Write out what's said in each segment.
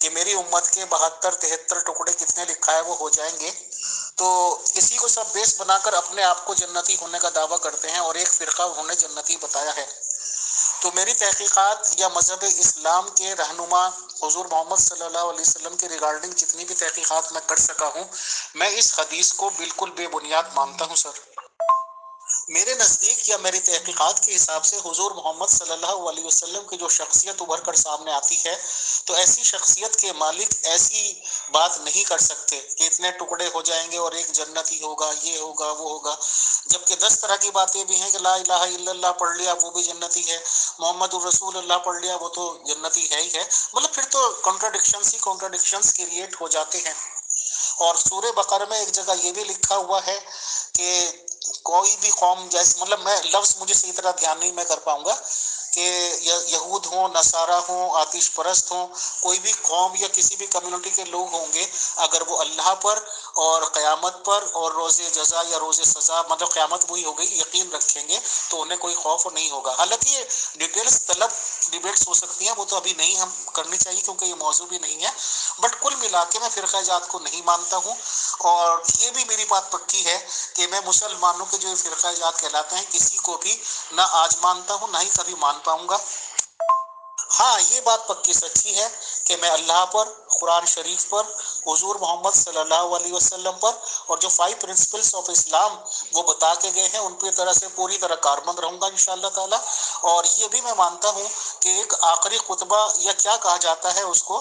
کہ میری امت کے 72-73 ٹکڑے کتنے لکھا ہے وہ ہو جائیں گے، تو اسی کو سب بیس بنا کر اپنے آپ کو جنتی ہونے کا دعویٰ کرتے ہیں اور ایک فرقہ انہوں نے جنتی بتایا ہے۔ تو میری تحقیقات یا مذہب اسلام کے رہنما حضور محمد صلی اللہ علیہ وسلم کے ریگارڈنگ جتنی بھی تحقیقات میں کر سکا ہوں، میں اس حدیث کو بالکل بے بنیاد مانتا ہوں سر۔ میرے نزدیک یا میری تحقیقات کے حساب سے حضور محمد صلی اللہ علیہ وسلم کی جو شخصیت ابھر کر سامنے آتی ہے، تو ایسی شخصیت کے مالک ایسی بات نہیں کر سکتے کہ اتنے ٹکڑے ہو جائیں گے اور ایک جنتی ہوگا، یہ ہوگا وہ ہوگا، جبکہ 10 طرح کی باتیں بھی ہیں کہ لا الہ الا اللہ پڑھ لیا وہ بھی جنتی ہے، محمد الرسول اللہ پڑھ لیا وہ تو جنتی ہے ہی ہے، مطلب پھر تو کانٹرڈکشنز کریٹ ہو جاتے ہیں۔ اور سورہ بقرہ میں ایک جگہ یہ بھی لکھا ہوا ہے کہ کوئی بھی قوم، جیسے مطلب میں لفظ مجھے صحیح طرح دھیان نہیں میں کر پاؤں گا، کہ یہود ہوں، نصارہ ہوں، آتش پرست ہوں، کوئی بھی قوم یا کسی بھی کمیونٹی کے لوگ ہوں گے، اگر وہ اللہ پر اور قیامت پر اور روز جزا یا روز سزا، مطلب قیامت وہی ہو گئی، یقین رکھیں گے تو انہیں کوئی خوف نہیں ہوگا۔ حالانکہ یہ ڈیٹیلز طلب ڈیبیٹس ہو سکتی ہیں، وہ تو ابھی نہیں ہم کرنی چاہیے کیونکہ یہ موضوع بھی نہیں ہے، بٹ کل ملا کے میں فرقہ جات کو نہیں مانتا ہوں، اور یہ بھی میری بات پکی ہے کہ میں مسلمانوں کے جو فرقہ جات کہلاتے ہیں کسی کو بھی نہ آج مانتا ہوں نہ ہی کبھی مان پاؤں گا۔ ہاں یہ بات پکی سچی ہے کہ میں اللہ پر، قرآن شریف پر، حضور محمد صلی اللہ علیہ وسلم پر اور جو 5 پرنسپلس آف اسلام وہ بتا کے گئے ہیں ان پہ پوری طرح کاربند رہوں گا انشاءاللہ تعالی۔ اور یہ بھی میں مانتا ہوں کہ ایک آخری خطبہ یا کیا کہا جاتا ہے اس کو،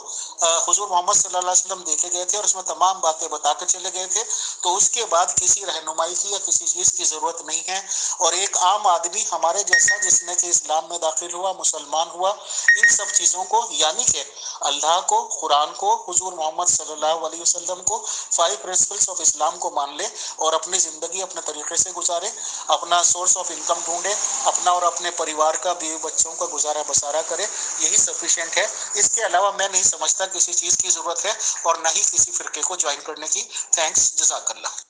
حضور محمد صلی اللہ علیہ وسلم دے کے گئے تھے اور اس میں تمام باتیں بتا کے چلے گئے تھے، تو اس کے بعد کسی رہنمائی کی یا کسی چیز کی ضرورت نہیں ہے۔ اور ایک عام آدمی ہمارے جیسا جس نے کہ اسلام میں داخل ہوا، مسلمان ہوا، ان سب چیزوں کو یعنی کہ اللہ کو، قرآن کو، حضور محمد صلی اللہ علیہ وسلم کو، 5 پرنسپلس آف اسلام کو مان لے اور اپنی زندگی اپنے طریقے سے گزارے، اپنا سورس آف انکم ڈھونڈے، اپنا اور اپنے پریوار کا، بیوی بچوں کا گزارا بسارا کرے، یہی سفیشینٹ ہے۔ اس کے علاوہ میں نہیں سمجھتا کسی چیز کی ضرورت ہے اور نہ ہی کسی فرقے کو جوائن کرنے کی۔ تھینکس، جزاک اللہ۔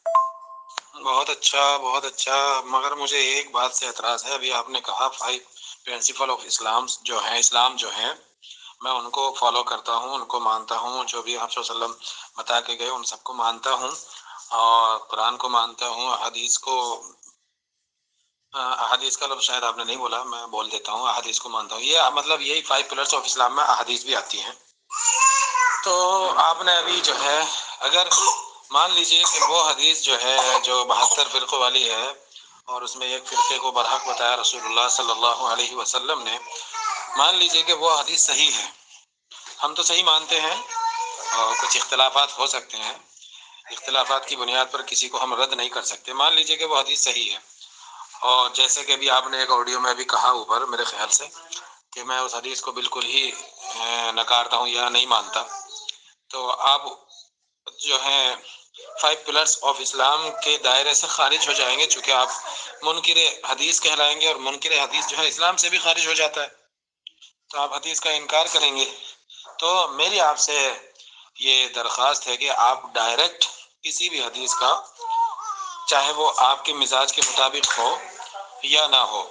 بہت اچھا، بہت اچھا، مگر مجھے ایک بات سے اعتراض ہے۔ ابھی آپ نے کہا 5 پرنسپل آف اسلام جو ہیں، اسلام جو ہیں، میں ان کو فالو کرتا ہوں، ان کو مانتا ہوں، جو بھی آپ صلی اللہ علیہ وسلم بتا کے گئے ان سب کو مانتا ہوں، اور قرآن کو مانتا ہوں، احادیث کو، احادیث کا لفظ شاید آپ نے نہیں بولا، میں بول دیتا ہوں، احادیث کو مانتا ہوں۔ یہ مطلب یہی 5 پلرس آف اسلام میں احادیث بھی آتی ہیں۔ تو آپ نے ابھی جو ہے، اگر مان لیجئے کہ وہ حدیث جو ہے جو 72 فرقوں والی ہے اور اس میں ایک فرقے کو برحق بتایا رسول اللہ صلی اللہ علیہ وسلم نے، مان لیجئے کہ وہ حدیث صحیح ہے، ہم تو صحیح مانتے ہیں، اور کچھ اختلافات ہو سکتے ہیں، اختلافات کی بنیاد پر کسی کو ہم رد نہیں کر سکتے، مان لیجئے کہ وہ حدیث صحیح ہے، اور جیسے کہ ابھی آپ نے ایک آڈیو میں بھی کہا اوپر میرے خیال سے کہ میں اس حدیث کو بالکل ہی نکارتا ہوں یا نہیں مانتا، تو آپ جو ہیں 5 پلرس آف اسلام کے دائرے سے خارج ہو جائیں گے، چونکہ آپ منکر حدیث کہلائیں گے، اور منکر حدیث جو ہے اسلام سے بھی خارج ہو جاتا ہے، تو آپ حدیث کا انکار کریں گے۔ تو میری آپ سے یہ درخواست ہے کہ آپ ڈائریکٹ کسی بھی حدیث کا، چاہے وہ آپ کے مزاج کے مطابق ہو یا نہ ہو،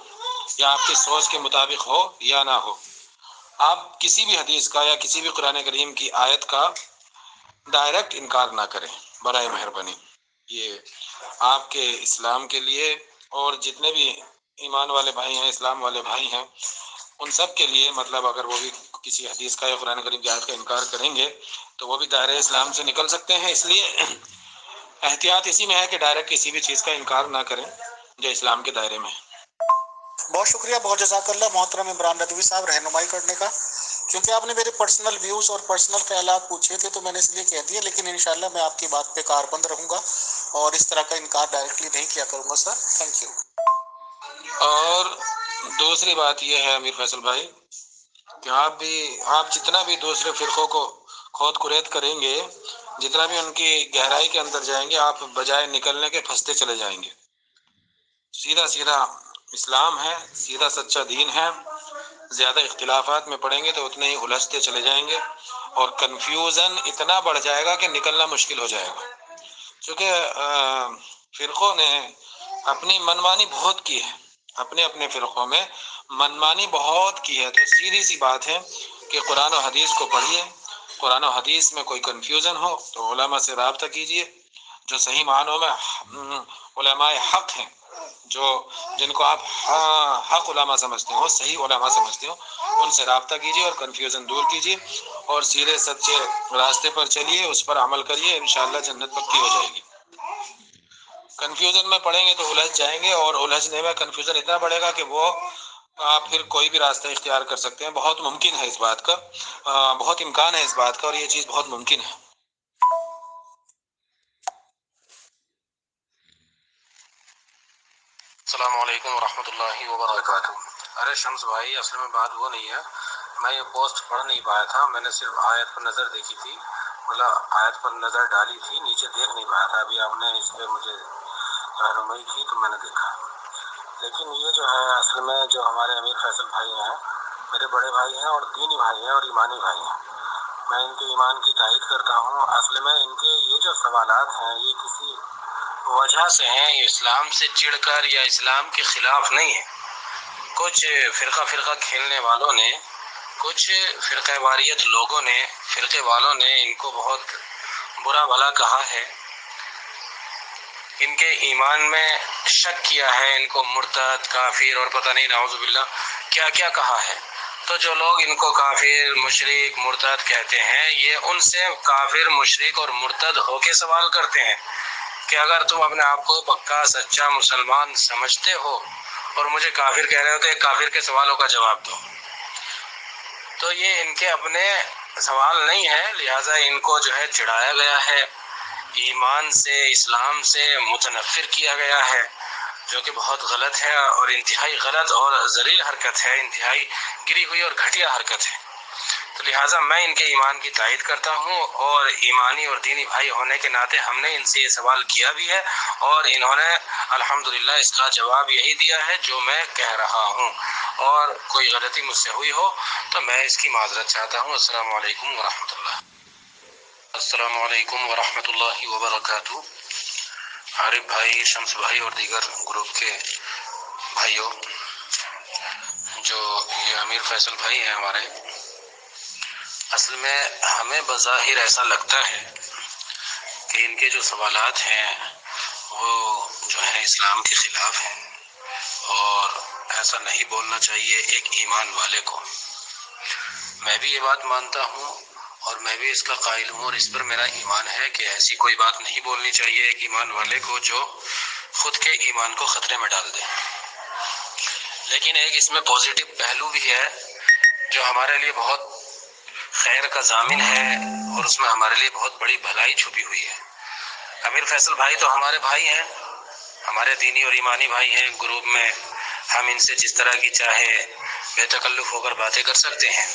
یا آپ کی سوچ کے مطابق ہو یا نہ ہو، آپ کسی بھی حدیث کا یا کسی بھی قرآن کریم کی آیت کا ڈائریکٹ انکار نہ کریں برائے مہربانی۔ یہ آپ کے اسلام کے لیے اور جتنے بھی ایمان والے بھائی ہیں، اسلام والے بھائی ہیں، ان سب کے لیے، مطلب اگر وہ بھی کسی حدیث کا یا قرآن کریم کی آیت کا انکار کریں گے تو وہ بھی دائرہ اسلام سے نکل سکتے ہیں، اس لیے احتیاط اسی میں ہے کہ ڈائریکٹ کسی بھی چیز کا انکار نہ کریں جو اسلام کے دائرے میں ہے۔ بہت شکریہ، بہت جزاک اللہ محترم عمران ندوی صاحب رہنمائی کرنے کا، کیونکہ آپ نے میرے پرسنل ویوز اور پرسنل خیالات پوچھے تھے تو میں نے اس لیے کہہ دیا، لیکن انشاءاللہ میں آپ کی بات پہ کاربند رہوں گا اور اس طرح کا انکار ڈائریکٹلی نہیں کیا کروں گا سر۔ Thank you. اور دوسری بات یہ ہے امیر فیصل بھائی کہ آپ جتنا بھی دوسرے فرقوں کو کھود کرید کریں گے، جتنا بھی ان کی گہرائی کے اندر جائیں گے، آپ بجائے نکلنے کے پھنستے چلے جائیں گے۔ سیدھا سیدھا اسلام ہے، سیدھا سچا دین ہے، زیادہ اختلافات میں پڑیں گے تو اتنے ہی الجھتے چلے جائیں گے، اور کنفیوژن اتنا بڑھ جائے گا کہ نکلنا مشکل ہو جائے گا، چونکہ فرقوں نے اپنی منمانی بہت کی ہے، اپنے اپنے فرقوں میں منمانی بہت کی ہے، تو سیدھی سی بات ہے کہ قرآن و حدیث کو پڑھیے، قرآن و حدیث میں کوئی کنفیوژن ہو تو علماء سے رابطہ کیجیے، جو صحیح معنوں میں علماء حق ہیں، جن کو آپ حق علماء سمجھتے ہو، صحیح علماء سمجھتے ہو، ان سے رابطہ کیجیے اور کنفیوژن دور کیجیے اور سیدھے سچے راستے پر چلیے، اس پر عمل کریے، انشاءاللہ جنت پکی ہو جائے گی۔ کنفیوژن میں پڑیں گے تو الجھ جائیں گے، اور الجھنے میں کنفیوژن اتنا بڑھے گا کہ وہ آپ پھر کوئی بھی راستہ اختیار کر سکتے ہیں۔ بہت ممکن ہے اس بات کا، بہت امکان ہے اس بات کا، اور یہ چیز بہت ممکن ہے۔ السلام علیکم ورحمۃ اللہ وبرکاتہ۔ ارے شمس بھائی، اصل میں بات وہ نہیں ہے، میں یہ پوسٹ پڑھ نہیں پایا تھا، میں نے صرف آیت پر نظر دیکھی تھی، مطلب آیت پر نظر ڈالی تھی، نیچے دیکھ نہیں پایا تھا۔ ابھی آپ نے اس پہ مجھے رہنمائی کی تو میں نے دیکھا۔ لیکن یہ جو ہے اصل میں جو ہمارے امیر فیصل بھائی ہیں، میرے بڑے بھائی ہیں اور دینی بھائی ہیں اور ایمانی بھائی ہیں، میں ان کے ایمان کی تائید کرتا ہوں۔ اصل میں ان کے یہ جو سوالات ہیں یہ کسی وجہ سے ہیں، یہ اسلام سے چڑ کر یا اسلام کے خلاف نہیں ہے۔ کچھ فرقہ کھیلنے والوں نے، کچھ فرقہ واریت لوگوں نے، فرقے والوں نے ان کو بہت برا بھلا کہا ہے، ان کے ایمان میں شک کیا ہے، ان کو مرتد، کافر اور پتہ نہیں نعوذ باللہ کیا کیا کہا ہے۔ تو جو لوگ ان کو کافر، مشرک، مرتد کہتے ہیں، یہ ان سے کافر، مشرک اور مرتد ہو کے سوال کرتے ہیں کہ اگر تم اپنے آپ کو پکا سچا مسلمان سمجھتے ہو اور مجھے کافر کہہ رہے ہو تو ایک کافر کے سوالوں کا جواب دو۔ تو یہ ان کے اپنے سوال نہیں ہے، لہٰذا ان کو جو ہے چڑھایا گیا ہے، ایمان سے، اسلام سے متنفر کیا گیا ہے، جو کہ بہت غلط ہے اور انتہائی غلط اور ذلیل حرکت ہے، انتہائی گری ہوئی اور گھٹیا حرکت ہے۔ تو لہٰذا میں ان کے ایمان کی تائید کرتا ہوں، اور ایمانی اور دینی بھائی ہونے کے ناطے ہم نے ان سے یہ سوال کیا بھی ہے، اور انہوں نے الحمدللہ اس کا جواب یہی دیا ہے جو میں کہہ رہا ہوں، اور کوئی غلطی مجھ سے ہوئی ہو تو میں اس کی معذرت چاہتا ہوں۔ السلام علیکم ورحمۃ اللہ۔ السلام علیکم ورحمۃ اللہ وبرکاتہ۔ عارف بھائی، شمس بھائی اور دیگر گروپ کے بھائیوں، جو یہ امیر فیصل بھائی ہیں ہمارے، اصل میں ہمیں بظاہر ایسا لگتا ہے کہ ان کے جو سوالات ہیں وہ جو ہیں اسلام کے خلاف ہیں، اور ایسا نہیں بولنا چاہیے ایک ایمان والے کو۔ میں بھی یہ بات مانتا ہوں اور میں بھی اس کا قائل ہوں، اور اس پر میرا ایمان ہے کہ ایسی کوئی بات نہیں بولنی چاہیے ایک ایمان والے کو جو خود کے ایمان کو خطرے میں ڈال دے۔ لیکن ایک اس میں پازیٹو پہلو بھی ہے جو ہمارے لیے بہت خیر کا ضامن ہے، اور اس میں ہمارے لیے بہت بڑی بھلائی چھپی ہوئی ہے۔ امیر فیصل بھائی تو ہمارے بھائی ہیں، ہمارے دینی اور ایمانی بھائی ہیں، گروپ میں ہم ان سے جس طرح کی چاہے بے تکلف ہو کر باتیں کر سکتے ہیں،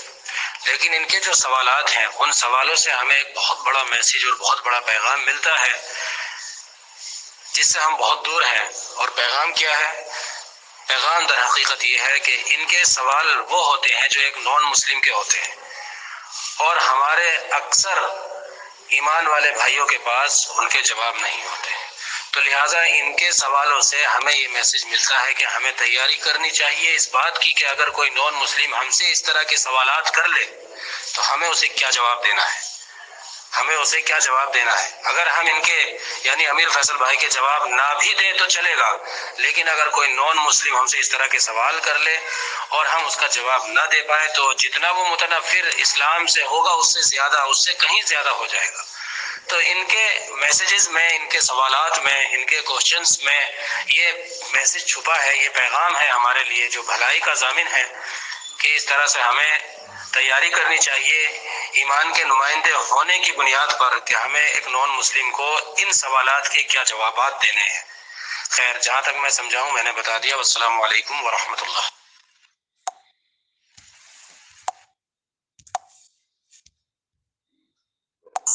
لیکن ان کے جو سوالات ہیں ان سوالوں سے ہمیں ایک بہت بڑا میسیج اور بہت بڑا پیغام ملتا ہے جس سے ہم بہت دور ہیں۔ اور پیغام کیا ہے؟ پیغام در حقیقت یہ ہے کہ ان کے سوال وہ ہوتے ہیں جو ایک نان مسلم کے ہوتے ہیں، اور ہمارے اکثر ایمان والے بھائیوں کے پاس ان کے جواب نہیں ہوتے۔ تو لہٰذا ان کے سوالوں سے ہمیں یہ میسج ملتا ہے کہ ہمیں تیاری کرنی چاہیے اس بات کی کہ اگر کوئی نان مسلم ہم سے اس طرح کے سوالات کر لے تو ہمیں اسے کیا جواب دینا ہے، ہمیں اسے کیا جواب دینا ہے۔ اگر ہم ان کے یعنی امیر فیصل بھائی کے جواب نہ بھی دیں تو چلے گا، لیکن اگر کوئی نان مسلم ہم سے اس طرح کے سوال کر لے اور ہم اس کا جواب نہ دے پائے تو جتنا وہ متنفر اسلام سے ہوگا اس سے زیادہ، اس سے کہیں زیادہ ہو جائے گا۔ تو ان کے میسیجز میں، ان کے سوالات میں، ان کے کوشچنز میں یہ میسیج چھپا ہے، یہ پیغام ہے ہمارے لیے جو بھلائی کا ضامن ہے کہ اس طرح سے ہمیں تیاری کرنی چاہیے ایمان کے نمائندے ہونے کی بنیاد پر کہ ہمیں ایک نان مسلم کو ان سوالات کے کیا جوابات دینے ہیں۔ خیر، جہاں تک میں سمجھاؤں میں نے بتا دیا۔ والسلام علیکم ورحمۃ اللہ۔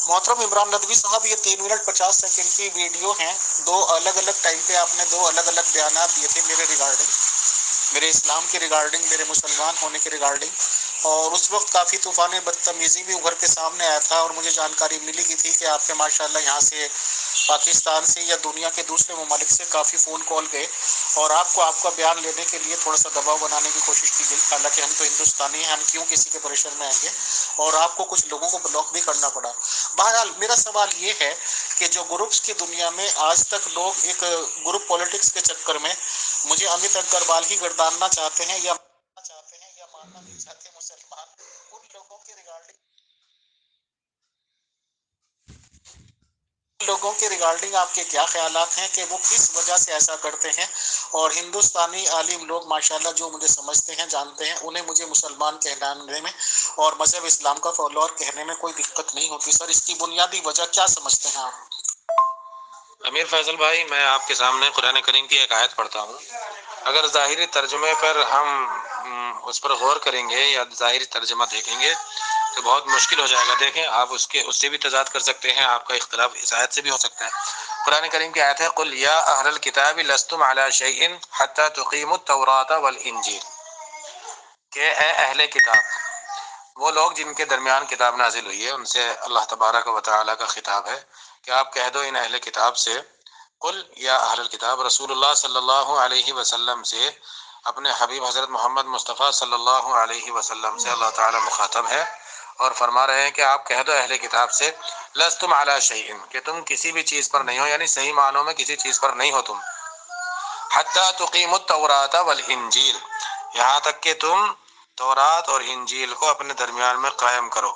محترم عمران ندوی صاحب، یہ 3 منٹ 50 سیکنڈ کی ویڈیو ہیں، 2 الگ الگ ٹائم پہ آپ نے 2 الگ الگ بیانات دیے تھے میرے ریگارڈنگ، میرے اسلام کے ریگارڈنگ، میرے مسلمان ہونے کے ریگارڈنگ، اور اس وقت کافی طوفان بدتمیزی بھی ابھر کے سامنے آیا تھا، اور مجھے جانکاری ملی کی تھی کہ آپ کے ماشاءاللہ یہاں سے پاکستان سے یا دنیا کے دوسرے ممالک سے کافی فون کال گئے اور آپ کو آپ کا بیان لینے کے لیے تھوڑا سا دباؤ بنانے کی کوشش کی گئی، حالانکہ ہم تو ہندوستانی ہیں، ہم کیوں کسی کے پریشر میں آئیں گے، اور آپ کو کچھ لوگوں کو بلاک بھی کرنا پڑا۔ بہرحال میرا سوال یہ ہے کہ جو گروپس کی دنیا میں آج تک لوگ ایک گروپ پولیٹکس کے چکر میں مجھے امت اکبر ہی گرداننا چاہتے ہیں یا ماننا نہیں چاہتے مسلمان، ان لوگوں کے ریگارڈنگ آپ کے کیا خیالات ہیں کہ وہ کس وجہ سے ایسا کرتے ہیں؟ اور ہندوستانی عالم لوگ ماشاءاللہ جو مجھے سمجھتے ہیں، جانتے ہیں، انہیں مجھے مسلمان کہلانے میں اور مذہب اسلام کا فالوور کہنے میں کوئی دقت نہیں ہوتی۔ سر اس کی بنیادی وجہ کیا سمجھتے ہیں آپ؟ امیر فیصل بھائی، میں آپ کے سامنے قرآن کریم کی ایک آیت پڑھتا ہوں۔ اگر ظاہری ترجمے پر ہم اس پر غور کریں گے یا ظاہری ترجمہ دیکھیں گے تو بہت مشکل ہو جائے گا۔ دیکھیں آپ اس سے بھی تضاد کر سکتے ہیں، آپ کا اختلاف اس آیت سے بھی ہو سکتا ہے۔ قرآن کریم کی آیت ہے قُلْ يَا أَهْلَ الْكِتَابِ لَسْتُمْ عَلَى شَيْءٍ حَتَّى تُقِيمُوا التَّوْرَاةَ وَالْإِنْجِيلَ، کہ اے اہل کتاب، وہ لوگ جن کے درمیان کتاب نازل ہوئی ہے، ان سے اللہ تبارک و تعالیٰ کا خطاب ہے کہ آپ کہہ دو ان اہل کتاب سے، قل یا اہل الکتاب، رسول اللہ صلی اللہ علیہ وسلم سے، اپنے حبیب حضرت محمد مصطفیٰ صلی اللہ علیہ وسلم سے اللہ تعالیٰ مخاطب ہے اور فرما رہے ہیں کہ آپ کہہ دو اہل کتاب سے لستم علی شیء، کہ تم کسی بھی چیز پر نہیں ہو، یعنی صحیح معنوں میں کسی چیز پر نہیں ہو تم، حتی تقیموا التوراۃ والانجیل، یہاں تک کہ تم تورات اور انجیل کو اپنے درمیان میں قائم کرو،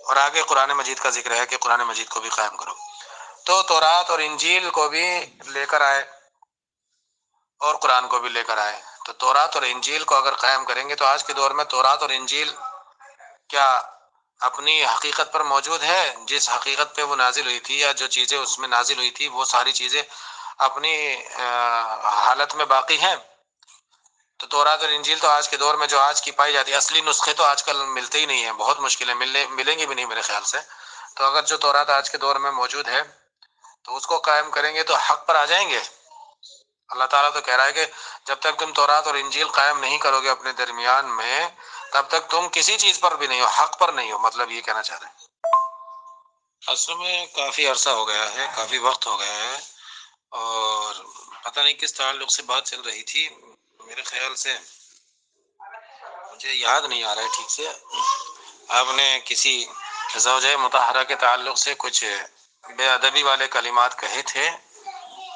اور آگے قرآن مجید کا ذکر ہے کہ قرآن مجید کو بھی قائم کرو۔ تو تورات اور انجیل کو بھی لے کر آئے اور قرآن کو بھی لے کر آئے۔ تو تورات اور انجیل کو اگر قائم کریں گے تو آج کے دور میں تورات اور انجیل کیا اپنی حقیقت پر موجود ہے؟ جس حقیقت پہ وہ نازل ہوئی تھی یا جو چیزیں اس میں نازل ہوئی تھی وہ ساری چیزیں اپنی حالت میں باقی ہیں؟ تو تورات اور انجیل تو آج کے دور میں جو آج کی پائی جاتی ہے، اصلی نسخے تو آج کل ملتے ہی نہیں ہیں، بہت مشکل ہے، ملیں گے بھی نہیں میرے خیال سے۔ تو اگر جو تورات آج کے دور میں موجود ہے تو اس کو قائم کریں گے تو حق پر آ جائیں گے۔ اللہ تعالیٰ تو کہہ رہا ہے کہ جب تک تم تورات اور انجیل قائم نہیں کرو گے اپنے درمیان میں، تب تک تم کسی چیز پر بھی نہیں ہو، حق پر نہیں ہو، مطلب یہ کہنا چاہ رہے ہیں۔ اصل میں کافی عرصہ ہو گیا ہے، کافی وقت ہو گیا ہے، اور پتہ نہیں کس تعلق سے بات چل رہی تھی، میرے خیال سے مجھے یاد نہیں آ رہا ہے ٹھیک سے۔ آپ نے کسی زوجہ مطہرہ کے تعلق سے کچھ بے ادبی والے کلمات کہے تھے،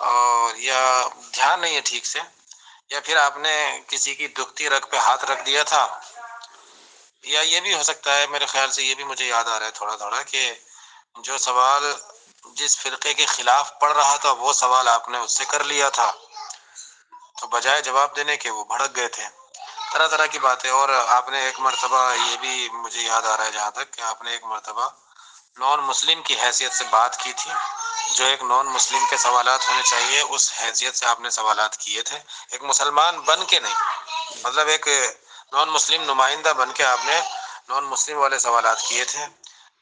اور یا دھیان نہیں ہے ٹھیک سے، یا پھر آپ نے کسی کی دکھتی رگ پہ ہاتھ رکھ دیا تھا، یا یہ بھی ہو سکتا ہے، میرے خیال سے یہ بھی مجھے یاد آ رہا ہے تھوڑا تھوڑا کہ جو سوال جس فرقے کے خلاف پڑھ رہا تھا وہ سوال آپ نے اس سے کر لیا تھا، تو بجائے جواب دینے کے وہ بھڑک گئے تھے، طرح طرح کی باتیں۔ اور آپ نے ایک مرتبہ، یہ بھی مجھے یاد آ رہا ہے جہاں تک، کہ آپ نے ایک مرتبہ نان مسلم کی حیثیت سے بات کی تھی، جو ایک نان مسلم کے سوالات ہونے چاہیے اس حیثیت سے آپ نے سوالات کیے تھے، ایک مسلمان بن کے نہیں، مطلب ایک نان مسلم نمائندہ بن کے آپ نے نان مسلم والے سوالات کیے تھے،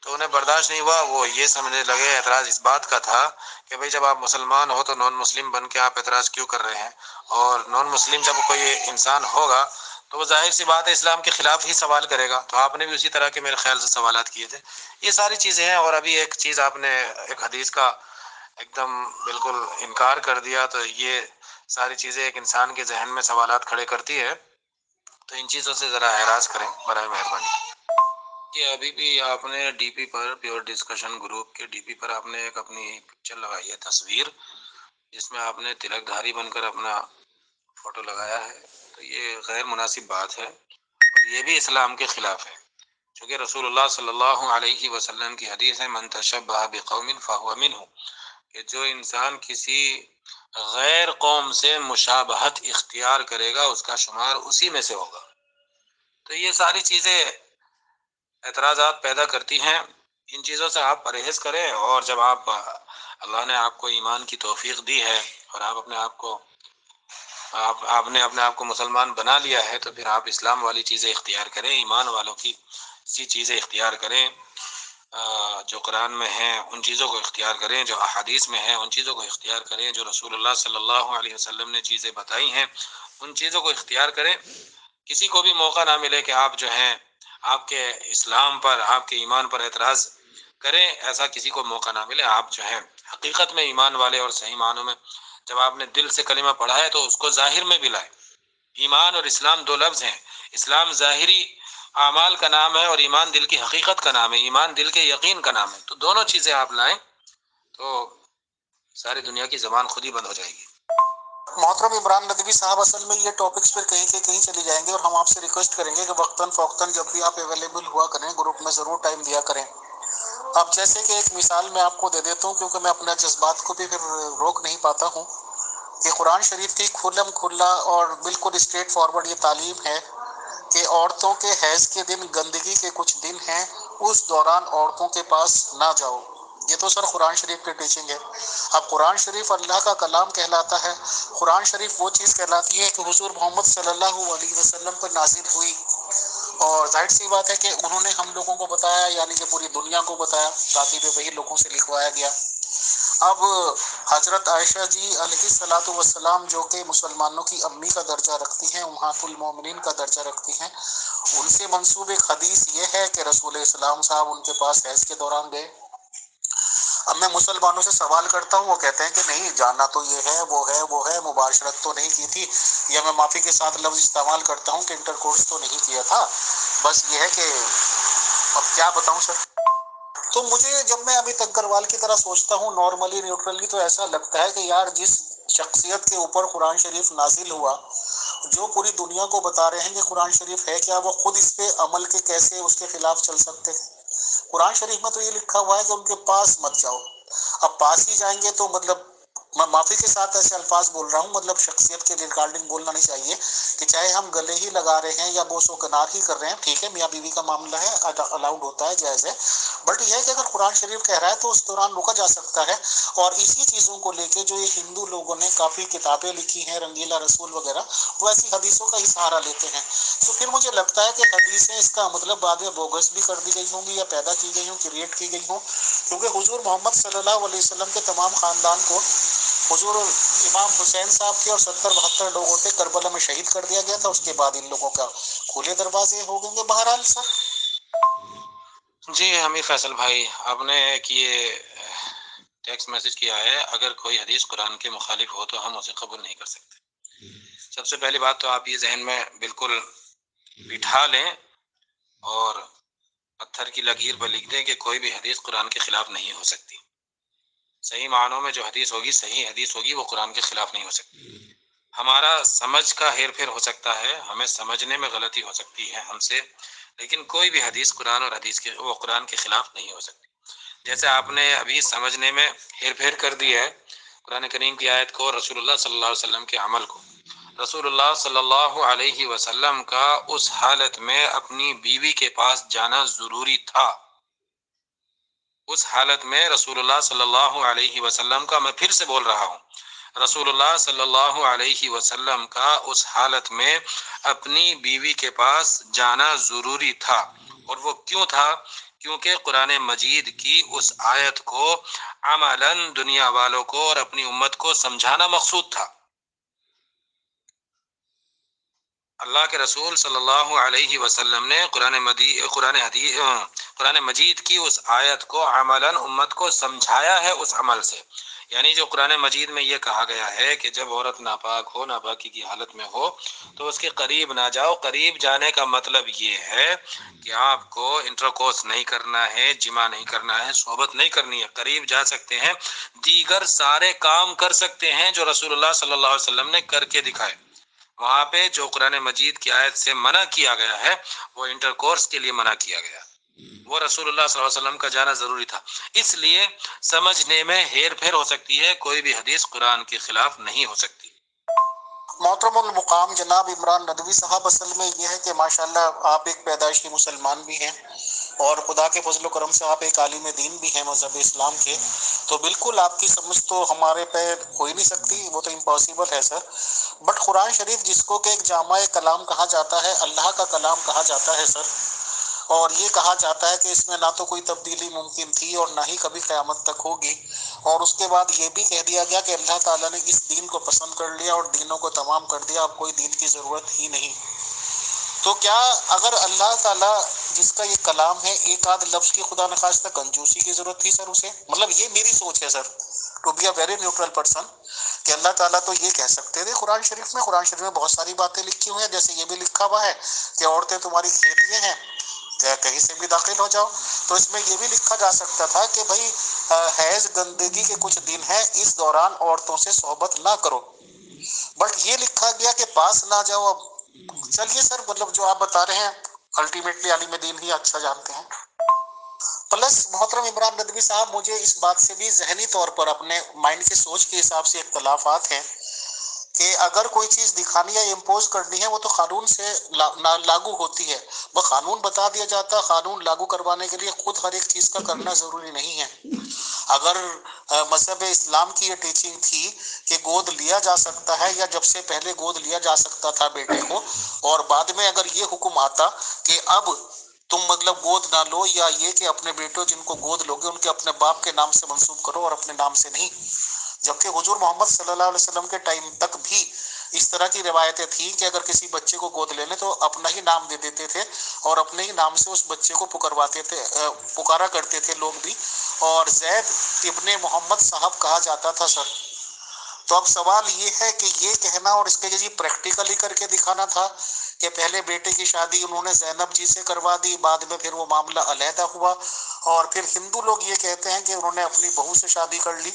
تو انہیں برداشت نہیں ہوا، وہ یہ سمجھنے لگے، اعتراض اس بات کا تھا کہ بھئی جب آپ مسلمان ہو تو نان مسلم بن کے آپ اعتراض کیوں کر رہے ہیں، اور نان مسلم جب کوئی انسان ہوگا تو وہ ظاہر سی بات ہے اسلام کے خلاف ہی سوال کرے گا، تو آپ نے بھی اسی طرح کے میرے خیال سے سوالات کیے تھے۔ یہ ساری چیزیں ہیں، اور ابھی ایک چیز آپ نے ایک حدیث کا ایک دم بالکل انکار کر دیا، تو یہ ساری چیزیں ایک انسان کے ذہن میں سوالات کھڑے کرتی ہے، تو ان چیزوں سے ذرا اعراض کریں برائے مہربانی۔ کہ ابھی بھی آپ نے ڈی پی پر، پیور ڈسکشن گروپ کے ڈی پی پر آپ نے ایک اپنی پکچر لگائی ہے، تصویر، جس میں آپ نے تلک دھاری بن کر اپنا فوٹو لگایا ہے، تو یہ غیر مناسب بات ہے، اور یہ بھی اسلام کے خلاف ہے، چونکہ رسول اللہ صلی اللہ علیہ وسلم کی حدیث ہے من تشبہ بقوم فہو منہ، کہ جو انسان کسی غیر قوم سے مشابہت اختیار کرے گا اس کا شمار اسی میں سے ہوگا۔ تو یہ ساری چیزیں اعتراضات پیدا کرتی ہیں، ان چیزوں سے آپ پرہیز کریں، اور جب اللہ نے آپ کو ایمان کی توفیق دی ہے اور آپ اپنے آپ کو مسلمان بنا لیا ہے، تو پھر آپ اسلام والی چیزیں اختیار کریں، ایمان والوں کی سی چیزیں اختیار کریں، جو قرآن میں ہیں ان چیزوں کو اختیار کریں، جو احادیث میں ہیں ان چیزوں کو اختیار کریں، جو رسول اللہ صلی اللہ علیہ وسلم نے چیزیں بتائی ہیں ان چیزوں کو اختیار کریں۔ کسی کو بھی موقع نہ ملے کہ آپ جو ہیں آپ کے اسلام پر، آپ کے ایمان پر اعتراض کریں ایسا کسی کو موقع نہ ملے. آپ جو ہے حقیقت میں ایمان والے اور صحیح معنوں میں جب آپ نے دل سے کلمہ پڑھا ہے تو اس کو ظاہر میں بھی لائیں. ایمان اور اسلام دو لفظ ہیں. اسلام ظاہری اعمال کا نام ہے اور ایمان دل کی حقیقت کا نام ہے، ایمان دل کے یقین کا نام ہے. تو دونوں چیزیں آپ لائیں تو ساری دنیا کی زبان خود ہی بند ہو جائے گی. محترم عمران ندوی صاحب، اصل میں یہ ٹاپکس پھر کہیں کے کہیں چلی جائیں گے اور ہم آپ سے ریکویسٹ کریں گے کہ وقتاً فوقتاً جب بھی آپ اویلیبل ہوا کریں گروپ میں ضرور ٹائم دیا کریں. اب جیسے کہ ایک مثال میں آپ کو دے دیتا ہوں کیونکہ میں اپنے جذبات کو بھی پھر روک نہیں پاتا ہوں کہ قرآن شریف کی کھلم کھلا اور بالکل اسٹریٹ فارورڈ یہ تعلیم ہے کہ عورتوں کے حیض کے دن گندگی کے کچھ دن ہیں، اس دوران عورتوں کے پاس نہ جاؤ. یہ تو سر قرآن شریف کی ٹیچنگ ہے. اب قرآن شریف اللہ کا کلام کہلاتا ہے. قرآن شریف وہ چیز کہلاتی ہے کہ حضور محمد صلی اللہ علیہ وسلم پر نازل ہوئی اور ظاہر سی بات ہے کہ انہوں نے ہم لوگوں کو بتایا، یعنی کہ پوری دنیا کو بتایا، کاتب وحی لوگوں سے لکھوایا گیا. اب حضرت عائشہ جی علیہ الصلوۃ والسلام جو کہ مسلمانوں کی امی کا درجہ رکھتی ہیں، امہات المومنین کا درجہ رکھتی ہیں، ان سے منسوب ایک حدیث یہ ہے کہ رسول اسلام صاحب ان کے پاس حیض کے دوران گئے. اب میں مسلمانوں سے سوال کرتا ہوں، وہ کہتے ہیں کہ نہیں جاننا تو یہ ہے وہ ہے مباشرت تو نہیں کی تھی، یا میں معافی کے ساتھ لفظ استعمال کرتا ہوں کہ انٹر کورس تو نہیں کیا تھا. بس یہ ہے کہ اب کیا بتاؤں سر. تو مجھے جب میں ابھی تنکروال کی طرح سوچتا ہوں نارملی نیوٹرلی، تو ایسا لگتا ہے کہ یار جس شخصیت کے اوپر قرآن شریف نازل ہوا، جو پوری دنیا کو بتا رہے ہیں کہ قرآن شریف ہے کیا، وہ خود اس پہ عمل کے کیسے اس کے خلاف چل سکتے ہیں. قرآن شریف میں تو یہ لکھا ہوا ہے کہ ان کے پاس مت جاؤ. اب پاس ہی جائیں گے تو مطلب میں معافی کے ساتھ ایسے الفاظ بول رہا ہوں، مطلب شخصیت کے ریگارڈنگ بولنا نہیں چاہیے کہ چاہے ہم گلے ہی لگا رہے ہیں یا بوس و کنار ہی کر رہے ہیں، ٹھیک ہے میاں بیوی کا معاملہ ہے، الاؤڈ ہوتا ہے، جائز ہے. بٹ یہ ہے کہ اگر قرآن شریف کہہ رہا ہے تو اس دوران رکا جا سکتا ہے. اور اسی چیزوں کو لے کے جو یہ ہندو لوگوں نے کافی کتابیں لکھی ہیں، رنگیلا رسول وغیرہ، وہ ایسی حدیثوں کا ہی سہارا لیتے ہیں. تو پھر مجھے لگتا ہے کہ حدیثیں اس کا مطلب بعد میں بوگس بھی کر دی گئی ہوں گی یا پیدا کی گئی ہوں، کریٹ کی گئی ہوں، کیونکہ حضور محمد صلی اللہ علیہ وسلم کے تمام خاندان کو حضور امام حسین صاحب کے اور 70-72 لوگ ہوتے کربلا میں شہید کر دیا گیا تھا. اس کے بعد ان لوگوں کا کھلے دروازے ہو گئے. بہرحال سر جی حمید فیصل بھائی، آپ نے ایک یہ ٹیکسٹ میسج کیا ہے، اگر کوئی حدیث قرآن کے مخالف ہو تو ہم اسے قبول نہیں کر سکتے. سب سے پہلی بات تو آپ یہ ذہن میں بالکل بٹھا لیں اور پتھر کی لکیر پر لکھ دیں کہ کوئی بھی حدیث قرآن کے خلاف نہیں ہو سکتی. صحیح معنوں میں جو حدیث ہوگی، صحیح حدیث ہوگی، وہ قرآن کے خلاف نہیں ہو سکتی. ہمارا سمجھ کا ہیر پھیر ہو سکتا ہے، ہمیں سمجھنے میں غلطی ہو سکتی ہے ہم سے، لیکن کوئی بھی حدیث قرآن اور حدیث کے وہ قرآن کے خلاف نہیں ہو سکتی. جیسے آپ نے ابھی سمجھنے میں ہیر پھیر کر دی ہے قرآن کریم کی آیت کو، رسول اللہ صلی اللہ علیہ وسلم کے عمل کو. رسول اللہ صلی اللہ علیہ وسلم کا اس حالت میں اپنی بیوی کے پاس جانا ضروری تھا. اس حالت میں رسول اللہ صلی اللہ علیہ وسلم کا، میں پھر سے بول رہا ہوں، رسول اللہ صلی اللہ علیہ وسلم کا اس حالت میں اپنی بیوی کے پاس جانا ضروری تھا. اور وہ کیوں تھا؟ کیونکہ قرآن مجید کی اس آیت کو عملاً دنیا والوں کو اور اپنی امت کو سمجھانا مقصود تھا. اللہ کے رسول صلی اللہ علیہ وسلم نے قرآن مجید کی اس آیت کو عملاً امت کو سمجھایا ہے اس عمل سے. یعنی جو قرآن مجید میں یہ کہا گیا ہے کہ جب عورت ناپاک ہو، ناپاکی کی حالت میں ہو تو اس کے قریب نہ جاؤ. قریب جانے کا مطلب یہ ہے کہ آپ کو انٹرکورس نہیں کرنا ہے، جماع نہیں کرنا ہے، صحبت نہیں کرنی ہے. قریب جا سکتے ہیں، دیگر سارے کام کر سکتے ہیں جو رسول اللہ صلی اللہ علیہ وسلم نے کر کے دکھائے. وہاں پہ جو قرآن مجید کی آیت سے منع کیا گیا ہے وہ انٹرکورس کے لیے منع کیا گیا، وہ رسول اللہ صلی اللہ علیہ وسلم کا جانا ضروری تھا. اس لیے سمجھنے میں ہیر پھیر ہو سکتی ہے، کوئی بھی حدیث قرآن کے خلاف نہیں ہو سکتی. محترم المقام جناب عمران ندوی صاحب، اصل میں یہ ہے کہ ماشاءاللہ آپ ایک پیدائشی مسلمان بھی ہیں اور خدا کے فضل و کرم سے آپ ایک عالم دین بھی ہیں مذہب اسلام کے، تو بالکل آپ کی سمجھ تو ہمارے پہ ہو ہی نہیں سکتی، وہ تو امپاسبل ہے سر. بٹ قرآن شریف جس کو کہ ایک جامع کلام کہا جاتا ہے، اللہ کا کلام کہا جاتا ہے سر، اور یہ کہا جاتا ہے کہ اس میں نہ تو کوئی تبدیلی ممکن تھی اور نہ ہی کبھی قیامت تک ہوگی. اور اس کے بعد یہ بھی کہہ دیا گیا کہ اللہ تعالیٰ نے اس دین کو پسند کر لیا اور دینوں کو تمام کر دیا، اب کوئی دین کی ضرورت ہی نہیں. تو کیا اگر اللہ تعالیٰ جس کا یہ کلام ہے ایک آدھ لفظ کی خدا نخواستہ کنجوسی کی ضرورت تھی سر اسے؟ مطلب یہ میری سوچ ہے sir, to be a very neutral person, کہ اللہ تعالیٰ تو یہ کہہ سکتے تھے قرآن شریف میں بہت ساری باتیں لکھی ہوئی ہیں، جیسے یہ بھی لکھا ہوا ہے کہ عورتیں تمہاری کھیتیاں ہیں، کہیں سے بھی داخل ہو جاؤ، تو اس میں یہ بھی لکھا جا سکتا تھا کہ بھائی حیض گندگی کے کچھ دن ہیں، اس دوران عورتوں سے صحبت نہ کرو، بٹ یہ لکھا گیا کہ پاس نہ جاؤ۔ اب چلیے سر، مطلب جو آپ بتا رہے ہیں الٹیمیٹلی عالم دین ہی اچھا جانتے ہیں۔ پلس محترم عمران ندوی صاحب، مجھے اس بات سے بھی ذہنی طور پر اپنے مائنڈ کے سوچ کے حساب سے اختلافات ہیں کہ اگر کوئی چیز دکھانی ہے امپوز کرنی ہے وہ تو قانون سے لاگو ہوتی ہے، وہ قانون بتا دیا جاتا، قانون لاگو کروانے کے لیے خود ہر ایک چیز کا کرنا ضروری نہیں ہے۔ اگر مذہب اسلام کی یہ ٹیچنگ تھی کہ گود لیا جا سکتا ہے، یا جب سے پہلے گود لیا جا سکتا تھا بیٹے کو، اور بعد میں اگر یہ حکم آتا کہ اب تم مطلب گود نہ لو، یا یہ کہ اپنے بیٹوں جن کو گود لوگے ان کے اپنے باپ کے نام سے منسوب کرو اور اپنے نام سے نہیں، جبکہ حضور محمد صلی اللہ علیہ وسلم کے ٹائم تک بھی اس طرح کی روایتیں تھیں کہ اگر کسی بچے کو گود لینے تو اپنا ہی نام دے دیتے تھے اور اپنے ہی نام سے اس بچے کو پکارا کرتے تھے لوگ بھی، اور زید ابن محمد صاحب کہا جاتا تھا سر۔ تو اب سوال یہ ہے کہ یہ کہنا اور اس کے جی پریکٹیکلی کر کے دکھانا تھا کہ پہلے بیٹے کی شادی انہوں نے زینب جی سے کروا دی، بعد میں پھر وہ معاملہ علیحدہ ہوا، اور پھر ہندو لوگ یہ کہتے ہیں کہ انہوں نے اپنی بہو سے شادی کر لی،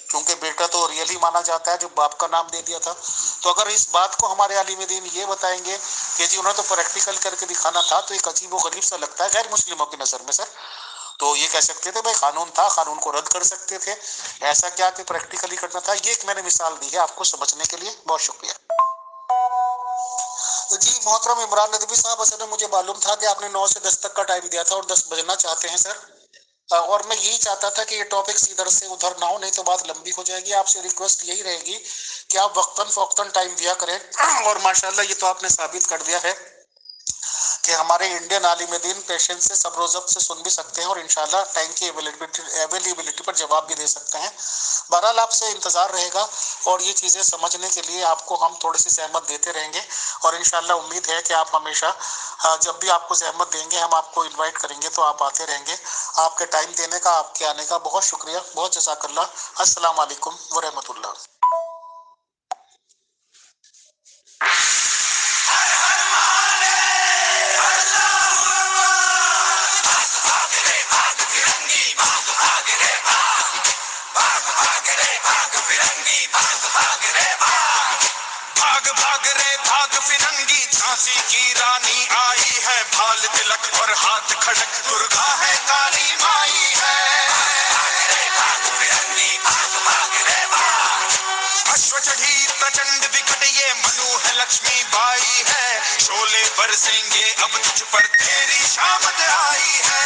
کیونکہ بیٹا تو ریئل ہی مانا جاتا ہے جو باپ کا نام دے دیا تھا۔ تو اگر اس بات کو ہمارے عالم دین یہ بتائیں گے کہ جی انہوں نے تو پریکٹیکل کر کے دکھانا تھا، تو ایک عجیب و غریب سا لگتا ہے غیر مسلموں کی نظر میں سر۔ تو یہ کہہ سکتے تھے بھائی قانون تھا، قانون کو رد کر سکتے تھے، ایسا کیا کہ پریکٹیکلی کرنا تھا۔ یہ ایک میں نے مثال دی ہے آپ کو سمجھنے کے لیے، بہت شکریہ۔ جی محترم عمران ندوی صاحب، اصل میں مجھے معلوم تھا کہ آپ نے 9 سے 10 تک کا ٹائم دیا تھا اور 10 بجنا چاہتے ہیں سر، اور میں یہی چاہتا تھا کہ یہ ٹاپکس ادھر سے ادھر نہ ہو، نہیں تو بات لمبی ہو جائے گی۔ آپ سے ریکویسٹ یہی رہے گی کہ آپ وقتاً فوقتاً ٹائم دیا کریں، اور ماشاءاللہ یہ تو آپ نے ثابت کر دیا ہے کہ ہمارے انڈین عالم دین پیشنس سے صبر و ضبط سے سن بھی سکتے ہیں اور انشاءاللہ ٹائم کی اویلیبلٹی پر جواب بھی دے سکتے ہیں۔ بہرحال آپ سے انتظار رہے گا، اور یہ چیزیں سمجھنے کے لیے آپ کو ہم تھوڑی سی زحمت دیتے رہیں گے، اور انشاءاللہ امید ہے کہ آپ ہمیشہ جب بھی آپ کو زحمت دیں گے ہم آپ کو انوائٹ کریں گے تو آپ آتے رہیں گے۔ آپ کے ٹائم دینے کا، آپ کے آنے کا بہت شکریہ، بہت جزاک اللہ۔ السلام علیکم ورحمۃ اللہ۔ بھاگ بھاگ رے بھاگ فرنگی، جھانسی کی رانی آئی ہے، بھال تلک اور ہاتھ کھڑک، درگا ہے کالی مائی ہے۔ اشو چڑھی پرچنڈ وکٹ، یہ منو ہے لکشمی بائی ہے، شولے برسیں گے اب تجھ پر، تیری شامت آئی ہے۔